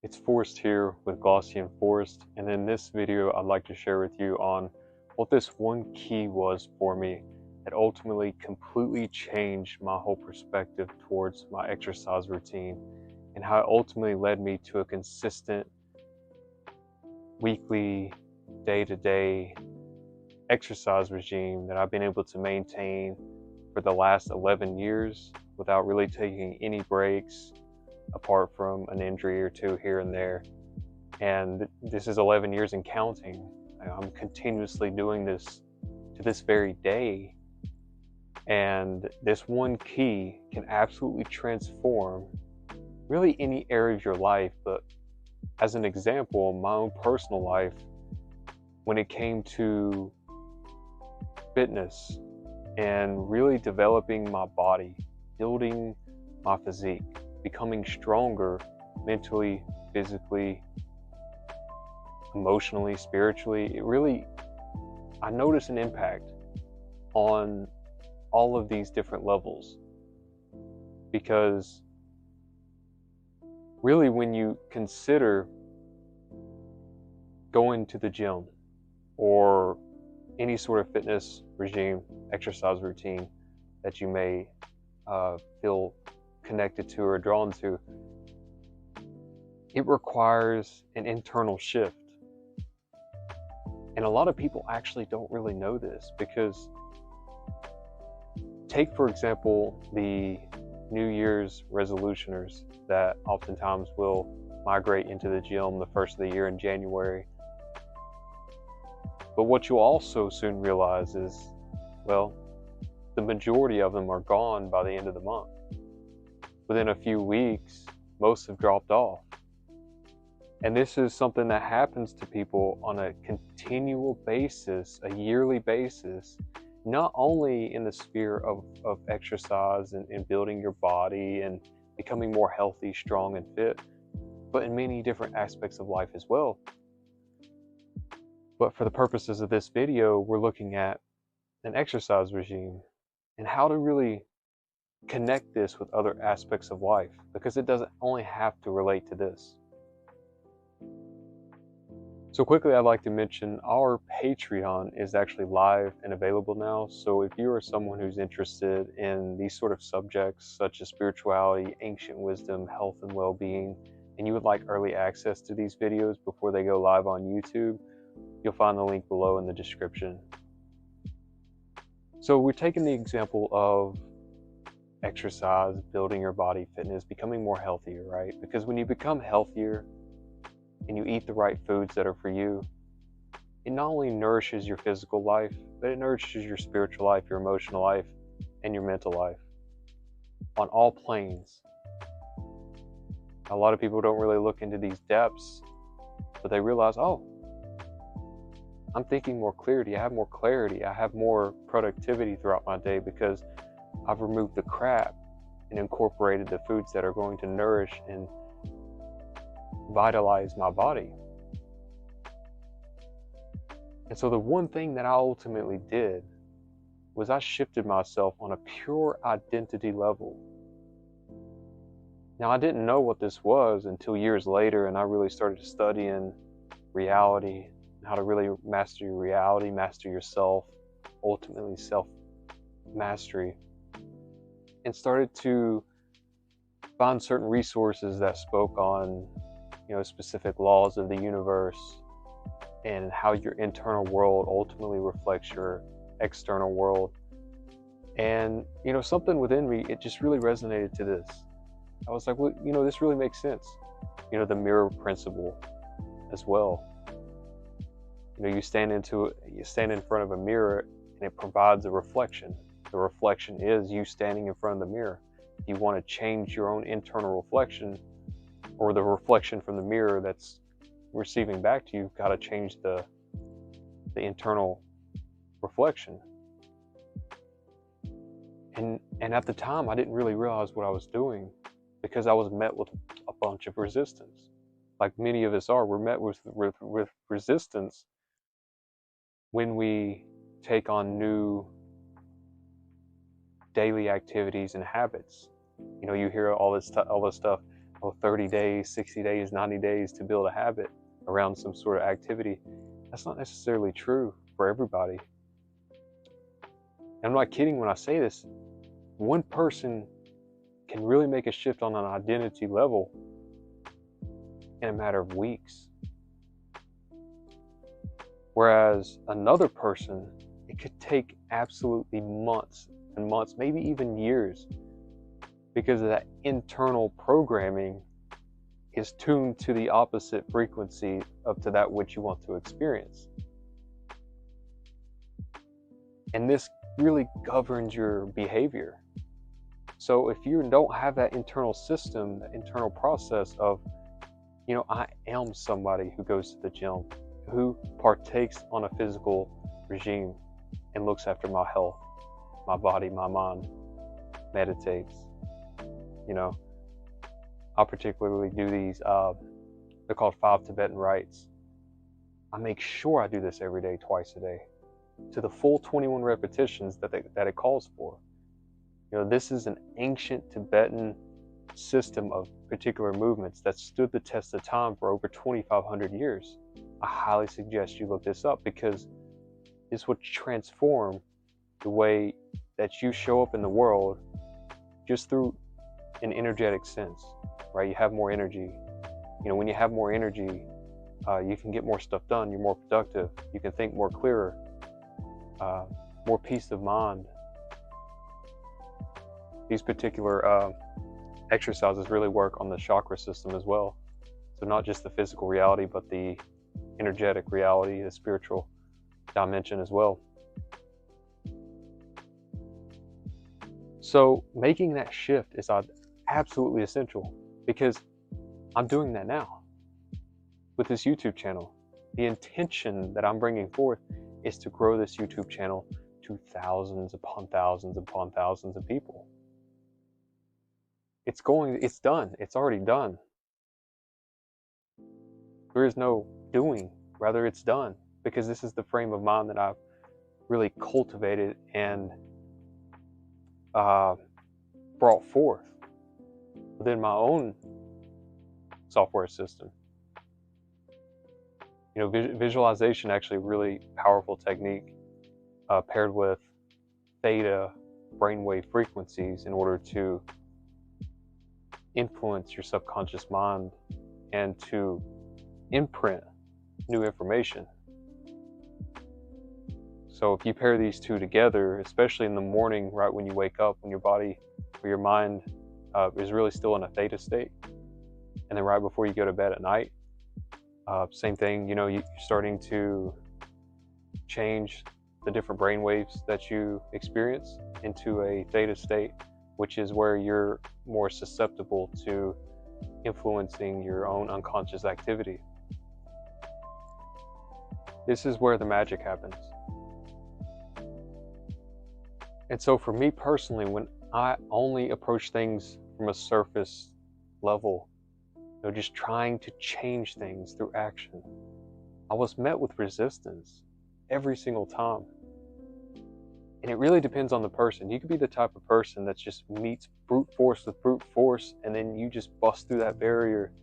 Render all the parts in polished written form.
It's Forrest here with Glossy and Forrest, and in this video I'd like to share with you on what this one key was for me that ultimately completely changed my whole perspective towards my exercise routine and how it ultimately led me to a consistent weekly, day-to-day exercise regime that I've been able to maintain for the last 11 years without really taking any breaks apart from an injury or two here and there. And this is 11 years and counting. I'm continuously doing this to this very day. And this one key can absolutely transform really any area of your life. But as an example, my own personal life, when it came to fitness and really developing my body, building my physique, becoming stronger mentally, physically, emotionally, spiritually, I noticed an impact on all of these different levels. Because really, when you consider going to the gym or any sort of fitness regime, exercise routine that you may feel connected to or drawn to, it requires an internal shift. And a lot of people actually don't really know this, because take, for example, the New Year's resolutioners that oftentimes will migrate into the gym the first of the year in January. But what you'll also soon realize is, well, the majority of them are gone by the end of the month. Within a few weeks, most have dropped off. And this is something that happens to people on a continual basis, a yearly basis, not only in the sphere of exercise and building your body and becoming more healthy, strong, and fit, but in many different aspects of life as well. But for the purposes of this video, we're looking at an exercise regime and how to really connect this with other aspects of life, because it doesn't only have to relate to this. So quickly, I'd like to mention our Patreon is actually live and available now. So if you are someone who's interested in these sort of subjects such as spirituality, ancient wisdom, health and well-being, and you would like early access to these videos before they go live on YouTube, you'll find the link below in the description. So we're taking the example of exercise, building your body, fitness, becoming more healthier, right? Because when you become healthier and you eat the right foods that are for you, it not only nourishes your physical life, but it nourishes your spiritual life, your emotional life, and your mental life on all planes. A lot of people don't really look into these depths, but they realize, oh, I'm thinking more clarity. I have more clarity. I have more productivity throughout my day because I've removed the crap and incorporated the foods that are going to nourish and vitalize my body. And so the one thing that I ultimately did was I shifted myself on a pure identity level. Now, I didn't know what this was until years later, and I really started studying reality, how to really master your reality, master yourself, ultimately self-mastery, and started to find certain resources that spoke on specific laws of the universe and how your internal world ultimately reflects your external world. And something within me, it just really resonated to this. I was like, well, this really makes sense. The mirror principle as well. You stand in front of a mirror and it provides a reflection. The reflection is you standing in front of the mirror. If you want to change your own internal reflection, or the reflection from the mirror that's receiving back to you, you've got to change the internal reflection. And at the time, I didn't really realize what I was doing, because I was met with a bunch of resistance. Like many of us are, we're met with resistance when we take on new daily activities and habits. You hear all this stuff. 30 days, 60 days, 90 days to build a habit around some sort of activity. That's not necessarily true for everybody. And I'm not kidding when I say this. One person can really make a shift on an identity level in a matter of weeks. Whereas another person, it could take absolutely months and months, maybe even years, because of that internal programming is tuned to the opposite frequency of to that which you want to experience. And this really governs your behavior. So if you don't have that internal system, that internal process of, I am somebody who goes to the gym, who partakes on a physical regime and looks after my health, my body, my mind, meditates. I particularly do these, they're called 5 Tibetan rites. I make sure I do this every day, twice a day, to the full 21 repetitions that it calls for. This is an ancient Tibetan system of particular movements that stood the test of time for over 2,500 years. I highly suggest you look this up, because this would transform the way that you show up in the world just through an energetic sense, right? You have more energy. When you have more energy, you can get more stuff done. You're more productive. You can think more clearer, more peace of mind. These particular exercises really work on the chakra system as well. So not just the physical reality, but the energetic reality, the spiritual dimension as well. So making that shift is absolutely essential, because I'm doing that now with this YouTube channel. The intention that I'm bringing forth is to grow this YouTube channel to thousands upon thousands upon thousands of people. It's done. It's already done. There is no doing, rather it's done, because this is the frame of mind that I've really cultivated and brought forth within my own software system. Visualization, actually a really powerful technique, paired with theta brainwave frequencies in order to influence your subconscious mind and to imprint new information. So if you pair these two together, especially in the morning, right when you wake up, when your body or your mind is really still in a theta state, and then right before you go to bed at night, same thing, you're starting to change the different brain waves that you experience into a theta state, which is where you're more susceptible to influencing your own unconscious activity. This is where the magic happens. And so for me personally, when I only approach things from a surface level, just trying to change things through action, I was met with resistance every single time. And it really depends on the person. You could be the type of person that just meets brute force with brute force, and then you just bust through that barrier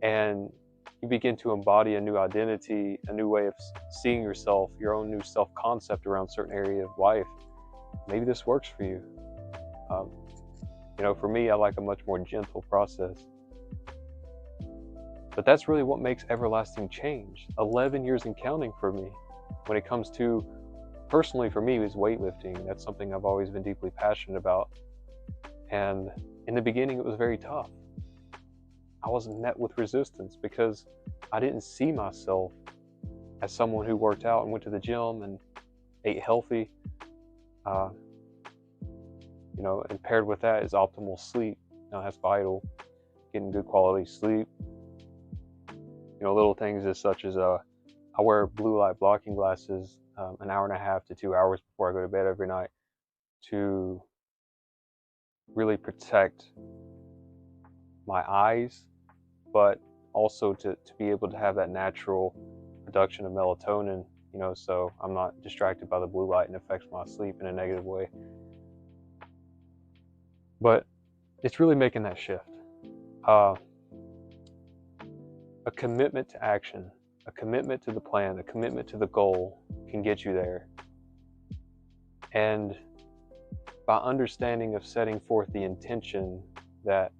and you begin to embody a new identity, a new way of seeing yourself, your own new self-concept around a certain area of life. Maybe this works for you. For me, I like a much more gentle process. But that's really what makes everlasting change. 11 years and counting for me. When it comes to, personally for me, is weightlifting. That's something I've always been deeply passionate about. And in the beginning, it was very tough. I was met with resistance because I didn't see myself as someone who worked out and went to the gym and ate healthy. And paired with that is optimal sleep. That's vital. Getting good quality sleep. Little things as such as I wear blue light blocking glasses an hour and a half to 2 hours before I go to bed every night to really protect my eyes, but also to be able to have that natural production of melatonin, so I'm not distracted by the blue light and affects my sleep in a negative way. But it's really making that shift. A commitment to action, a commitment to the plan, a commitment to the goal can get you there. And by understanding of setting forth the intention that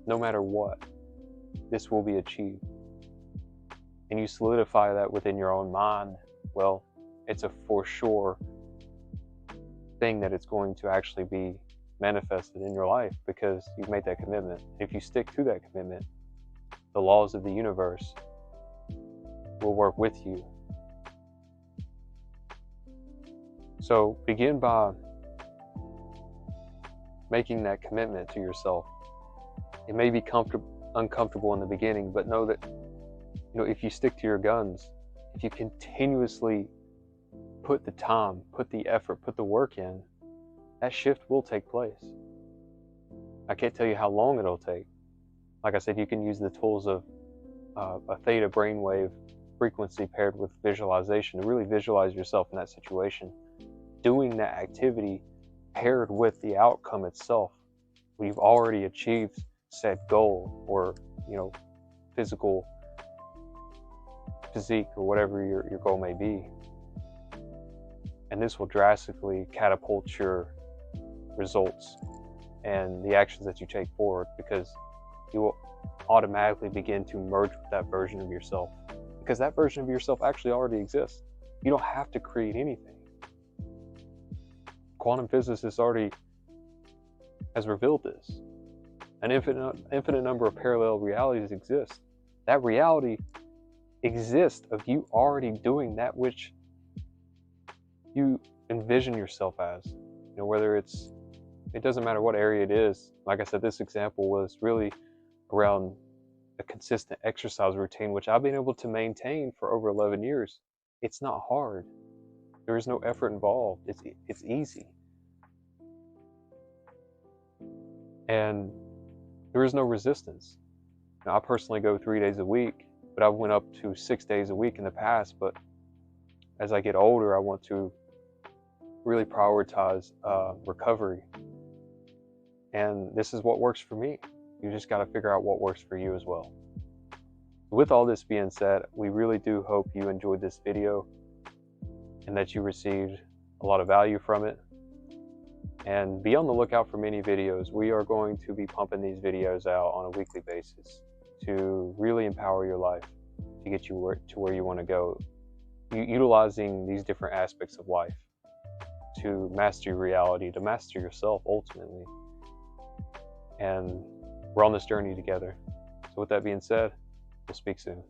no matter what, this will be achieved, and you solidify that within your own mind, well, it's a for sure thing that it's going to actually be manifested in your life because you've made that commitment. If you stick to that commitment, the laws of the universe will work with you. So begin by making that commitment to yourself. It may be uncomfortable in the beginning, but know that if you stick to your guns, if you continuously put the time, put the effort, put the work in, that shift will take place. I can't tell you how long it'll take. Like I said, you can use the tools of a theta brainwave frequency paired with visualization to really visualize yourself in that situation, doing that activity paired with the outcome itself. We've already achieved said goal, or physique, or whatever your goal may be. And this will drastically catapult your results and the actions that you take forward, because you will automatically begin to merge with that version of yourself, because that version of yourself actually already exists. You don't have to create anything. Quantum physicists already has revealed this. An infinite number of parallel realities exist. That reality exists of you already doing that which you envision yourself as. Whether it doesn't matter what area it is. Like I said, this example was really around a consistent exercise routine, which I've been able to maintain for over 11 years. It's not hard. There is no effort involved. It's easy. And there is no resistance. Now, I personally go 3 days a week, but I went up to 6 days a week in the past. But as I get older, I want to really prioritize recovery. And this is what works for me. You just got to figure out what works for you as well. With all this being said, we really do hope you enjoyed this video and that you received a lot of value from it. And be on the lookout for many videos. We are going to be pumping these videos out on a weekly basis to really empower your life, to get you to where you want to go, utilizing these different aspects of life to master your reality, to master yourself ultimately. And we're on this journey together. So with that being said, we'll speak soon.